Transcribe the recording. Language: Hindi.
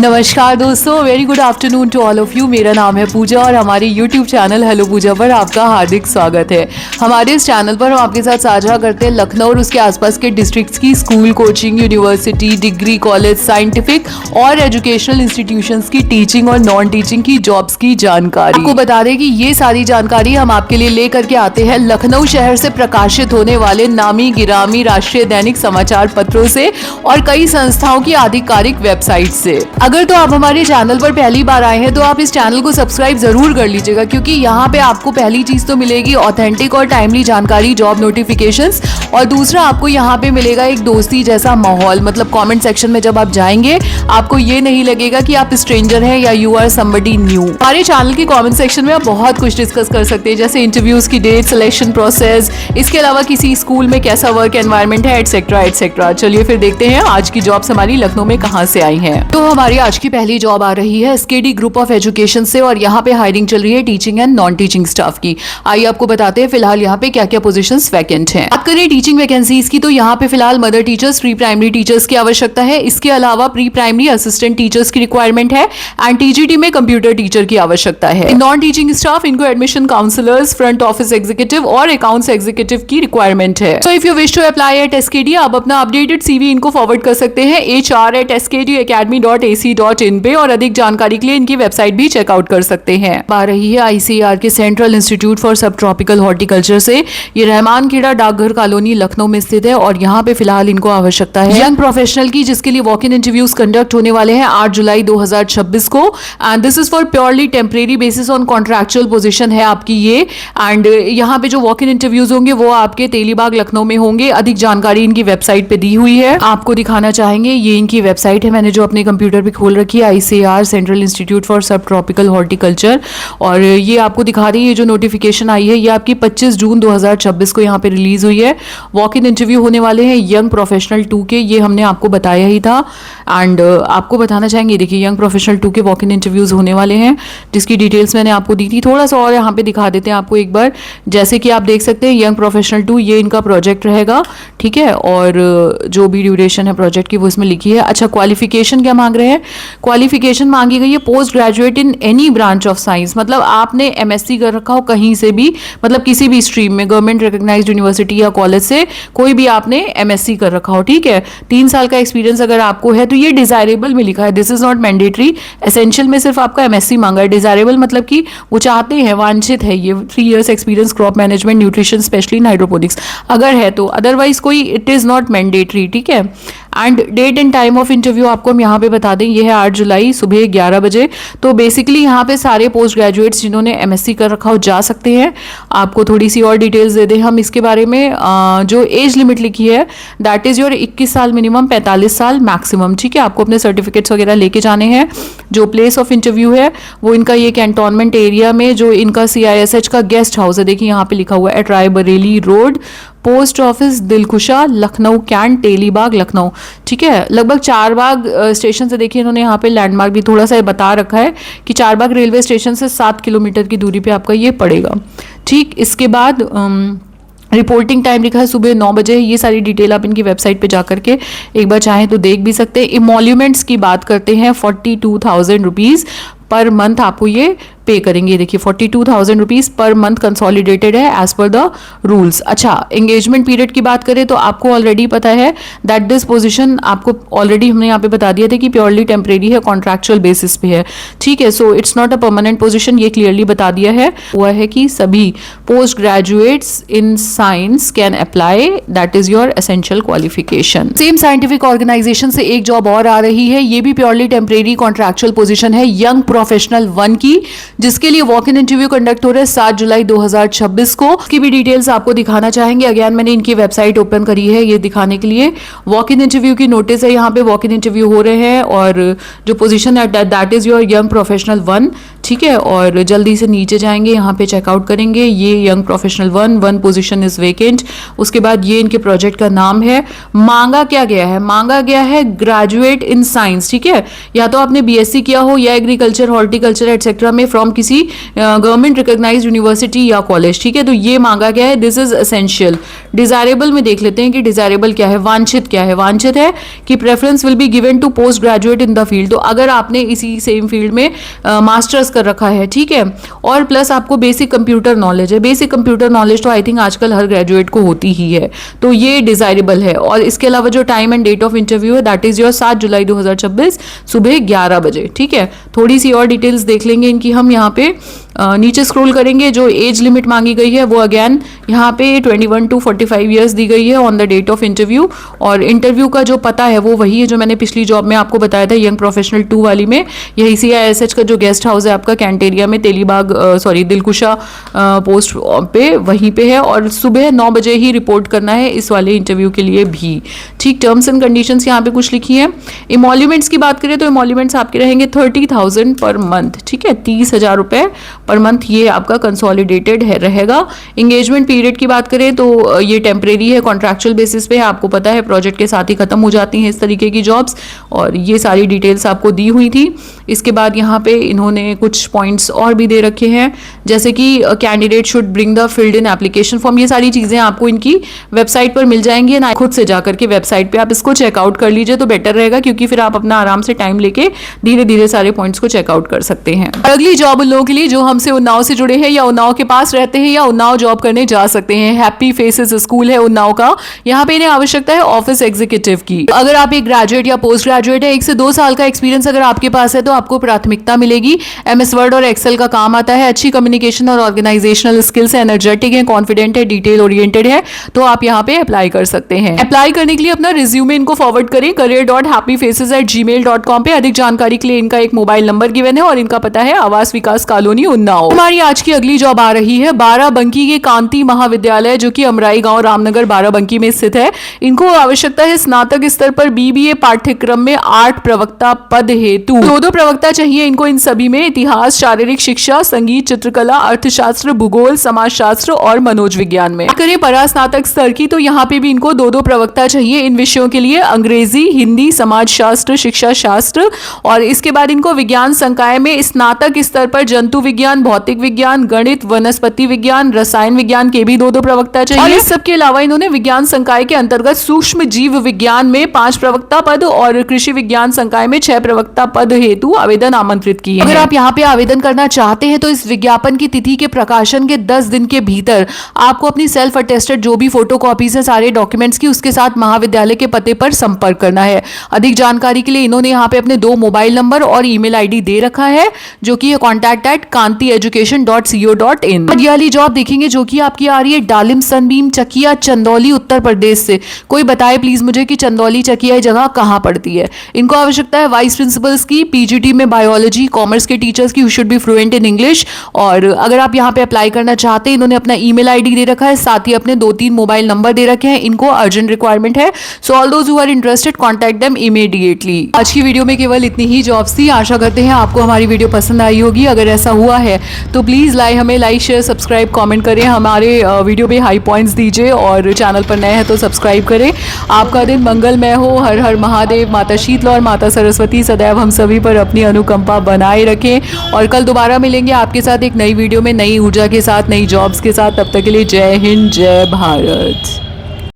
नमस्कार दोस्तों, very good afternoon to all of you. मेरा नाम है पूजा और हमारे यूट्यूब चैनल हेलो पूजा पर आपका हार्दिक स्वागत है। हमारे इस चैनल पर हम आपके साथ साझा करते हैं लखनऊ और उसके आसपास के डिस्ट्रिक्ट्स की school, coaching, university, degree college, scientific और एजुकेशनल इंस्टीट्यूशंस की टीचिंग और नॉन टीचिंग की जॉब्स की जानकारी। आपको बता दें कि ये सारी जानकारी हम आपके लिए लेकर के आते हैं लखनऊ शहर से प्रकाशित होने वाले नामी गिरामी राष्ट्रीय दैनिक समाचार पत्रों से और कई संस्थाओं की आधिकारिक वेबसाइट से। अगर तो आप हमारे चैनल पर पहली बार आए हैं तो आप इस चैनल को सब्सक्राइब जरूर कर लीजिएगा, क्योंकि यहाँ पे आपको पहली चीज तो मिलेगी ऑथेंटिक और टाइमली जानकारी, जॉब नोटिफिकेशंस, और दूसरा आपको यहाँ पे मिलेगा एक दोस्ती जैसा माहौल। मतलब कमेंट सेक्शन में जब आप जाएंगे आपको ये नहीं लगेगा कि आप स्ट्रेंजर हैं या यू आर समबडी न्यू। हमारे चैनल के कमेंट सेक्शन में आप बहुत कुछ डिस्कस कर सकते हैं, जैसे इंटरव्यूज की डेट, सिलेक्शन प्रोसेस, इसके अलावा किसी स्कूल में कैसा वर्क एनवायरनमेंट है, एटसेट्रा एटसेट्रा। चलिए फिर देखते हैं आज की जॉब्स हमारी लखनऊ में कहाँ से आई हैं। तो हमारी आज की पहली जॉब आ रही है एसकेडी ग्रुप ऑफ एजुकेशन से और यहाँ पे हायरिंग चल रही है teaching and non teaching staff की। आइए आपको बताते हैं फिलहाल यहाँ पे क्या क्या पोजीशंस वैकेंट हैं। बात करें टीचिंग वैकेंसीज की तो यहाँ पे फिलहाल mother teachers, pre primary teachers की आवश्यकता है। इसके अलावा प्री प्राइमरी असिस्टेंट टीचर्स की रिक्वायरमेंट है एंड टीजीटी में कंप्यूटर टीचर की आवश्यकता है। नॉन टीचिंग स्टाफ, इनको admission counsellors, front office executive और अकाउंट्स एग्जीक्यूटिव की रिक्वायरमेंट है। So if you wish to apply at SKD, आप अपना अपडेटेड सीवी इनको फॉरवर्ड कर सकते हैं hr@skdacademy.ac.in पे, और अधिक जानकारी के लिए इनकी वेबसाइट भी चेकआउट कर सकते हैं। आ रही है आईसीआर के सेंट्रल इंस्टीट्यूट फॉर सब ट्रॉपिकल हॉर्टिकल्चर से। ये रहमान खेड़ा डाकघर कॉलोनी लखनऊ में स्थित है और यहाँ पे फिलहाल इनको आवश्यकता है यंग प्रोफेशनल की, जिसके लिए वॉक इन इंटरव्यूज कंडक्ट होने वाले हैं 8 जुलाई 2026 को। And this is for purely temporary basis on contractual position है आपकी ये। एंड यहाँ पे जो वॉक इन इंटरव्यूज होंगे वो आपके तेलीबाग लखनऊ में होंगे। अधिक जानकारी इनकी वेबसाइट पे दी हुई है, आपको दिखाना चाहेंगे। ये इनकी वेबसाइट है, मैंने जो अपने कंप्यूटर पे खोल रखी है, आईसीआर सेंट्रल इंस्टीट्यूट फॉर सब ट्रॉपिकल हॉर्टिकल्चर। और ये आपको दिखा रही है, ये जो नोटिफिकेशन आई है ये आपकी 25 जून 2026 को यहाँ पे रिलीज हुई है। वॉक इन इंटरव्यू होने वाले हैं यंग प्रोफेशनल 2 के, ये हमने आपको बताया ही था। एंड आपको बताना चाहेंगे, देखिए यंग प्रोफेशनल 2 के वॉक इन इंटरव्यूज होने वाले हैं, जिसकी डिटेल्स मैंने आपको दी थी। थोड़ा सा और यहाँ पे दिखा देते हैं आपको एक बार। जैसे कि आप देख सकते हैं यंग प्रोफेशनल 2 ये इनका प्रोजेक्ट रहेगा, ठीक है। और जो भी ड्यूरेशन है प्रोजेक्ट की वो इसमें लिखी है। अच्छा, क्वालिफिकेशन क्या मांग रहे हैं? क्वालिफिकेशन मांगी गई है post graduate in any branch of science. मतलब आपने एमएससी कर रखा हो कहीं से भी, मतलब किसी भी स्ट्रीम में, गवर्नमेंट रिकॉग्नाइज्ड यूनिवर्सिटी या कॉलेज से कोई भी आपने एमएससी कर रखा हो, ठीक है। 3 साल का एक्सपीरियंस अगर आपको है तो ये डिजायरेबल में लिखा है, this is not mandatory. Essential में सिर्फ आपका एमएससी मांगा है, डिजायरेबल मतलब कि वो चाहते हैं, वांछित है ये 3 years experience crop management, nutrition, specially in hydroponics अगर है तो। अदरवाइज कोई इट इज नॉट मैंडेटरी, ठीक है। And date and time of interview आपको हम यहाँ पे बता दें, ये है 8 जुलाई सुबह 11 बजे। तो बेसिकली यहाँ पे सारे पोस्ट ग्रेजुएट्स जिन्होंने एमएससी कर रखा हो जा सकते हैं। आपको थोड़ी सी और डिटेल्स दे दें हम इसके बारे में। जो एज लिमिट लिखी है दैट इज योर 21 साल मिनिमम, 45 साल मैक्सिमम, ठीक है। आपको अपने सर्टिफिकेट्स वगैरह लेके जाने हैं। जो प्लेस ऑफ इंटरव्यू है वो इनका ये कैंटोनमेंट एरिया में जो इनका CISH का गेस्ट हाउस है, देखिए यहाँ पे लिखा हुआ है at Rae Bareli road, post office Dilkusha, Lucknow cantt, Telibagh Lucknow, ठीक है। लगभग चारबाग स्टेशन से, देखिए इन्होंने यहाँ पे लैंडमार्क भी थोड़ा सा बता रखा है कि चारबाग रेलवे स्टेशन से 7 किलोमीटर की दूरी पे आपका ये पड़ेगा, ठीक। इसके बाद रिपोर्टिंग टाइम लिखा है सुबह 9 बजे। ये सारी डिटेल आप इनकी वेबसाइट पे जाकर के एक बार चाहें तो देख भी सकते हैं। इमोल्यूमेंट्स की बात करते हैं, 42,000 रुपीज़ पर मंथ आपको ये पे करेंगे। देखिए 42,000 रुपीज़ पर मंथ कंसोलिडेटेड है एज पर द रूल्स। अच्छा, एंगेजमेंट पीरियड की बात करें तो आपको ऑलरेडी पता है दैट दिस पोजीशन, आपको ऑलरेडी हमने यहाँ पे बता दिया था कि प्योरली टेम्परेरी है, कॉन्ट्रैक्चुअल बेसिस पे है, ठीक है। So it's not a permanent position, ये क्लियरली बता दिया है हुआ है कि सभी post graduates in science can apply, that is your essential qualification. Same scientific organisation से एक जॉब और आ रही है, ये भी प्योरली टेम्परेरी कॉन्ट्रैक्चुअल पोजीशन है यंग प्रोफेशनल 1 की, जिसके लिए वॉक इन इंटरव्यू कंडक्ट हो रहा है 7 जुलाई 2026 को। इसकी भी डिटेल्स आपको दिखाना चाहेंगे। अगेन मैंने इनकी वेबसाइट ओपन करी है ये दिखाने के लिए। वॉक इन इंटरव्यू की नोटिस है, यहाँ पे वॉक इन इंटरव्यू हो रहे हैं और जो पोजीशन है that is your young professional 1, ठीक है। और जल्दी से नीचे जाएंगे, यहाँ पे चेकआउट करेंगे, ये young professional 1 position is vacant. उसके बाद ये इनके प्रोजेक्ट का नाम है। मांगा क्या गया है? मांगा गया है ग्रेजुएट इन साइंस, ठीक है। या तो आपने BSc किया हो या एग्रीकल्चर, हॉर्टिकल्चर एटसेट्रा में फ्रॉम किसी गवर्नमेंट रिकॉग्नाइज्ड यूनिवर्सिटी या कॉलेज, ठीक है। तो ये मांगा गया है, दिस इज एसेंशियल। डिजायरेबल में देख लेते हैं कि डिजायरेबल क्या है, वांछित क्या है। वांछित है कि preference will be given to post graduate in the field, तो अगर आपने इसी सेम फील्ड में मास्टर्स कर रखा है, ठीक है, और प्लस आपको बेसिक कंप्यूटर नॉलेज है। बेसिक कंप्यूटर नॉलेज तो आई थिंक आजकल हर ग्रेजुएट को होती ही है, तो ये डिजायरेबल है। और इसके अलावा जो time and date of interview है दैट इज योर 7 जुलाई 2026 सुबह 11 बजे, ठीक है। थोड़ी सी और डिटेल्स देख लेंगे इनकी हम यहाँ पे। नीचे स्क्रॉल करेंगे, जो एज लिमिट मांगी गई है वो अगेन यहाँ पे 21 टू 45 ईयर्स दी गई है on the date of interview. और इंटरव्यू का जो पता है वो वही है जो मैंने पिछली जॉब में आपको बताया था, यंग प्रोफेशनल 2 वाली में। यही CISH का जो गेस्ट हाउस है आपका कैंटेरिया में, तेलीबाग दिलकुशा पोस्ट पे, वहीं पे है। और सुबह 9 बजे ही रिपोर्ट करना है इस वाले इंटरव्यू के लिए भी, ठीक। टर्म्स एंड कंडीशंस यहाँ पे कुछ लिखी है। इमोल्यूमेंट्स की बात करें तो इमोल्यूमेंट्स आपके रहेंगे 30,000 पर मंथ, ठीक है, 30,000 रुपए पर मंथ ये आपका कंसोलिडेटेड है रहेगा। इंगेजमेंट पीरियड की बात करें तो ये टेम्परेरी है, कॉन्ट्रैक्चुअल बेसिस पे है। आपको पता है प्रोजेक्ट के साथ ही खत्म हो जाती हैं इस तरीके की जॉब्स, और ये सारी डिटेल्स आपको दी हुई थी। इसके बाद यहाँ पे इन्होंने कुछ पॉइंट्स और भी दे रखे हैं, जैसे कि candidate should bring the filled in application form. ये सारी चीजें आपको इनकी वेबसाइट पर मिल जाएंगी, ना खुद से जाकर के वेबसाइट पे आप इसको चेकआउट कर लीजिए तो बेटर रहेगा, क्योंकि फिर आप अपना आराम से टाइम लेके धीरे धीरे सारे पॉइंट्स को चेकआउट कर सकते हैं। अगली जॉब उन लोगों के लिए जो हमसे उन्नाव से जुड़े हैं या उन्नाव के पास रहते हैं या उन्नाव जॉब करने जा सकते हैं। हैप्पी फेसेस स्कूल है उन्नाव का। यहाँ पे इन्हें आवश्यकता है ऑफिस एग्जीक्यूटिव की। अगर आप एक ग्रेजुएट या पोस्ट ग्रेजुएट है, 1 से 2 साल का एक्सपीरियंस अगर आपके पास है तो आपको प्राथमिकता मिलेगी। MS वर्ड और एक्सेल का काम आता है, अच्छी कम्युनिकेशन और ऑर्गेनाइजेशनल स्किल्स है, एनर्जेटिक है, कॉन्फिडेंट है, डिटेल ओरिएंटेड है, तो आप यहाँ पे अप्लाई कर सकते हैं। अप्लाई करने के लिए अपना रिज्यूमे इनको फॉरवर्ड करें career.happyfaces@gmail.com पे। अधिक जानकारी के लिए इनका एक मोबाइल नंबर गिवन है और इनका पता है आवास विकास कॉलोनी उन्नाव। हमारी आज की अगली जॉब आ रही है बाराबंकी के कांति महाविद्यालय, जो कि अमराई गांव रामनगर बाराबंकी में स्थित है। इनको आवश्यकता है स्नातक स्तर पर BBA पाठ्यक्रम में 8 प्रवक्ता पद हेतु। 2 प्रवक्ता चाहिए इनको इन सभी में, इतिहास, शारीरिक शिक्षा, संगीत, चित्रकला, अर्थशास्त्र, भूगोल, समाजशास्त्र और मनोज विज्ञान में। करें परास्नातक स्तर की तो यहाँ पे भी इनको 2 प्रवक्ता चाहिए इन विषयों के लिए, अंग्रेजी, हिंदी, समाजशास्त्र, शिक्षा शास्त्र। और इसके बाद इनको विज्ञान संकाय में स्नातक स्तर पर जंतु विज्ञान, भौतिक विज्ञान, गणित, वनस्पति विज्ञान, रसायन विज्ञान के भी 2 प्रवक्ता चाहिए। और इस सब के अलावा इन्होंने विज्ञान संकाय के अंतर्गत सूक्ष्म जीव विज्ञान में 5 प्रवक्ता पद और कृषि विज्ञान संकाय में 6 प्रवक्ता पद हेतु आवेदन आमंत्रित किए हैं। अगर आप यहाँ पे आवेदन करना चाहते हैं तो इस विज्ञापन की तिथि के प्रकाशन के 10 दिन के भीतर आपको अपनी सेल्फ अटेस्टेड जो भी फोटोकॉपीज है सारे डॉक्यूमेंट्स की, उसके साथ महाविद्यालय के पते पर संपर्क करना है। अधिक जानकारी के लिए इन्होंने यहाँ पे अपने 2 मोबाइल नंबर और ईमेल ID दे रखा है, जो कि contact@kantieeducation.co.in। ये वाली जॉब देखेंगे जो कि आपकी आ रही है डालिम सनबीम चकिया, चंदौली, उत्तर प्रदेश से। कोई बताए प्लीज मुझे कि चंदौली चकिया जगह कहाँ पड़ती है। इनको आवश्यकता है वाइस प्रिंसिपल्स की, PGT में बायोलॉजी, कॉमर्स के टीचर्स की, who should be fluent in English. और अगर आप यहाँ पे अप्लाई करना चाहते हैं, इन्होंने अपना ईमेल ID दे रखा है, साथ ही अपने 2-3 मोबाइल नंबर दे रखे हैं। इनको अर्जेंट रिक्वायरमेंट है, so all those who are interested contact them immediately. आज की वीडियो में केवल इतनी ही जॉब्स थी। आशा करते हैं आपको हमारी वीडियो पसंद आई होगी। अगर ऐसा हुआ है तो प्लीज हमें लाइक, शेयर, सब्सक्राइब, कमेंट करें, हमारे वीडियो पे हाई पॉइंट्स दीजिए और चैनल पर नए हैं तो सब्सक्राइब करें। आपका दिन मंगलमय हो। हर हर महादेव। माता शीतला और माता सरस्वती सदैव हम सभी पर अपनी अनुकंपा बनाए रखें। और कल दोबारा मिलेंगे आपके साथ एक नई वीडियो में, नई ऊर्जा के साथ, नई जॉब्स के साथ। तब तक के लिए जय हिंद, जय भारत।